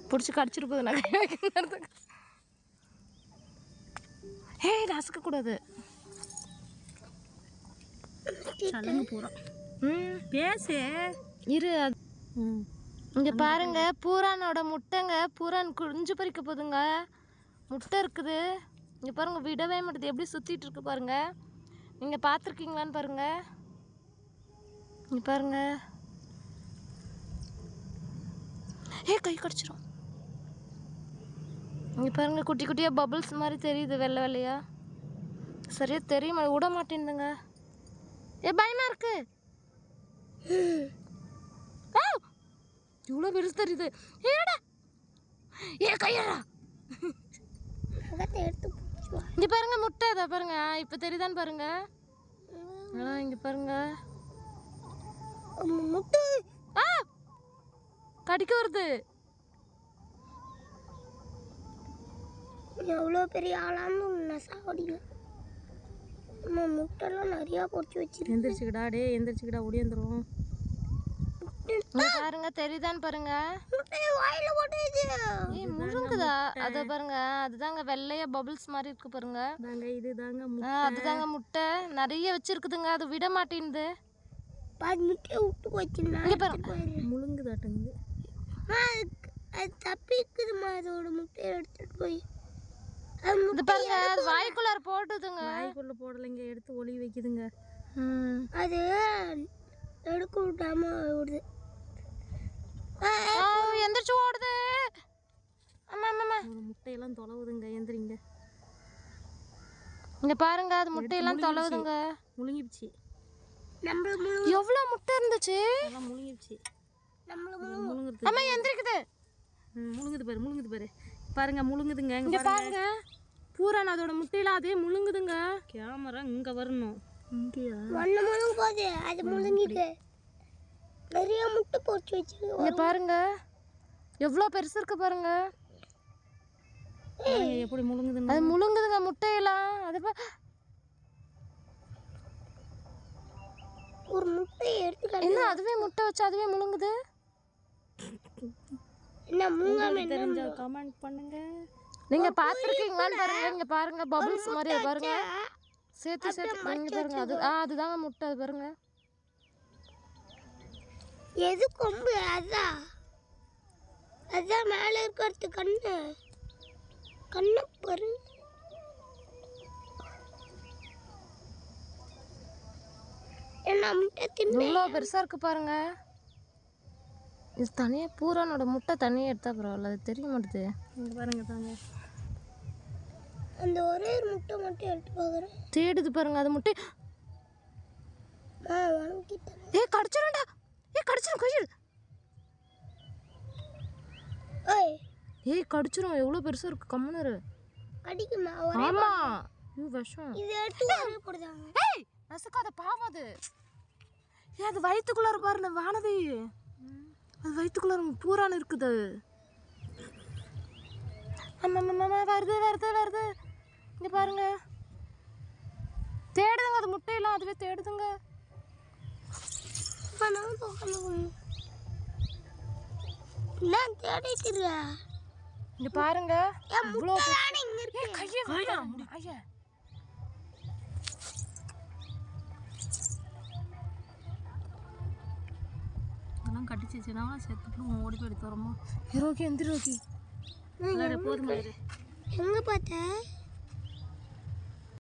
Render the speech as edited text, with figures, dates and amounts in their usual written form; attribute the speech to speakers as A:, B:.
A: பிடிச்சி கடிச்சிட்டு போகுது நான் ஏய் நசுக்க கூடாது சலங்கு பூரா பேசு இரு இங்க பாருங்க பூரானோட முட்டைங்க பூரான் குஞ்சு பறிக்க போகுதுங்க முட்டை இருக்குது இங்க பாருங்க விடவே மாட்டேது எப்படி சுத்திட்டு இருக்கு பாருங்க நீங்க பார்த்துருக்கீங்களான்னு பாருங்க இங்க பாருங்க ஏ கை கடிச்சிரும் இங்க பாருங்க குட்டி குட்டியா பபிள்ஸ் மாதிரி தெரியுது வெள்ளை வெள்ளையா சரியா தெரியுமா விட மாட்டேங்குதுங்க ஏ பயமா இருக்கு இவ்வளோ பெருசு தெரியுது ஏடா ஏ கையடா இங்க பாருங்க முட்டை இதை பாருங்க இப்போ தெரியுதான்னு பாருங்க இங்க பாருங்க முட்டை கடிக்க வருது
B: எவ்வளோ பெரிய ஆளான்னு சாவடிங்க முட்டைலாம் நிறையா பொறிச்சு வச்சிருக்கு
A: எந்திரிச்சுக்கிடா டே எந்திரிச்சுக்கிடா ஓடியாந்துரும் பாருங்க தெரியுதான்னு பாருங்க
B: வாயில போட்டுது
A: முழுங்குதா அதை பாருங்க அதுதாங்க வெள்ளையா பபிள்ஸ் மாதிரி இருக்கு பாருங்க இதுதாங்க அதுதாங்க முட்டை நிறைய வச்சிருக்குதுங்க அது விட மாட்டேங்குது
B: பாதி முட்டையை விட்டு வச்சுருந்தா
A: முழுங்குதாட்டங்குது
B: அது தப்பி இருக்குதுமா அதோட முட்டையை எடுத்துட்டு போய்
A: இது பாருங்க அது வாய்க்குள்ளார போட்டுதுங்க வாய்க்குள்ள போடலைங்க எடுத்து ஒளி வைக்குதுங்க
B: அது எடுக்க விட்டாம ஓடுது
A: எந்திரிச்சு ஓடுது ஆமா ஆமா முட்டையெல்லாம் தொலைவுதுங்க எந்திரிங்க இங்க பாருங்க அது முட்டையெல்லாம் தொலைவுதுங்க முழுங்கிடுச்சு எவ்வளோ முட்டை இருந்துச்சு முழுங்கிடுச்சு ஆமா எந்திரிக்குது முழுங்குது பாரு பாருங்க முழுங்குதுங்க இங்க பாருங்க பூரான் அதோட முட்டையெல்லாம் அதே முழுங்குதுங்க கேமரா இங்க வரணும் இங்கயா
B: ஒண்ணு முழுங்க போகுது அது முழுங்கிட்டு நிறைய முட்டை பொறிச்சு வச்சிருக்கு
A: இங்க பாருங்க எவ்வளோ பெருசு இருக்கு பாருங்க எப்படி முழுங்குதுங்க அது முழுங்குதுங்க முட்டையெல்லாம் அது
B: ஒரு முட்டையை எடுத்து
A: என்ன அதுவே முட்டை வச்சு அதுவே முழுங்குது
B: என்ன மூங்காம
A: தெரிஞ்ச கமெண்ட் பண்ணுங்க நீங்க பாத்துருக்கீங்களான்னு பாருங்க இங்க பாருங்க பபிள்ஸ் மாதிரி பாருங்க சேர்த்து இங்க பாருங்க அது அதுதாங்க முட்டை அது பாருங்க
B: எது கொம்பு அதான் மேல இருக்கிறது கண்ணு பாரு என்ன முட்டை தின்னு
A: இவ்வளோ பெருசா இருக்கு பாருங்க இது தனியாக பூரானோட முட்டை தனியாக எடுத்தா பரவாயில்ல அது தெரிய மாட்டுது இங்கே பாருங்க தாங்க
B: அந்த ஒரே ஒரு முட்டை மட்டும் எடுத்து பார்க்குறேன்
A: தேடுது பாருங்க அது முட்டை ஏ கடிச்சிடும்டா கடிச்சிடும் கையில் ஏய் கடிச்சிடும் எவ்வளோ பெருசாக இருக்கு கம்முனரு
B: கடிக்குமா
A: ஆமா இது விஷம்
B: இது எடுத்து போடுதாங்க
A: ஏய் நசுக்காத பாவம் அது ஏ அது வயிற்றுக்குள்ளார பாருங்க வானதி அது வயிற்றுக்குள்ள பூரான இருக்குது வருது இங்க பாருங்க தேடுதுங்க அது முட்டையெல்லாம் அதுவே தேடுதுங்க இங்க பாருங்க கட்டிச்சுன்னா செத்துட்டு ஓடி போய் எடுத்து வரமா ஹீரோக்கி எந்திரோக்கி போதும்
B: எங்க பார்த்த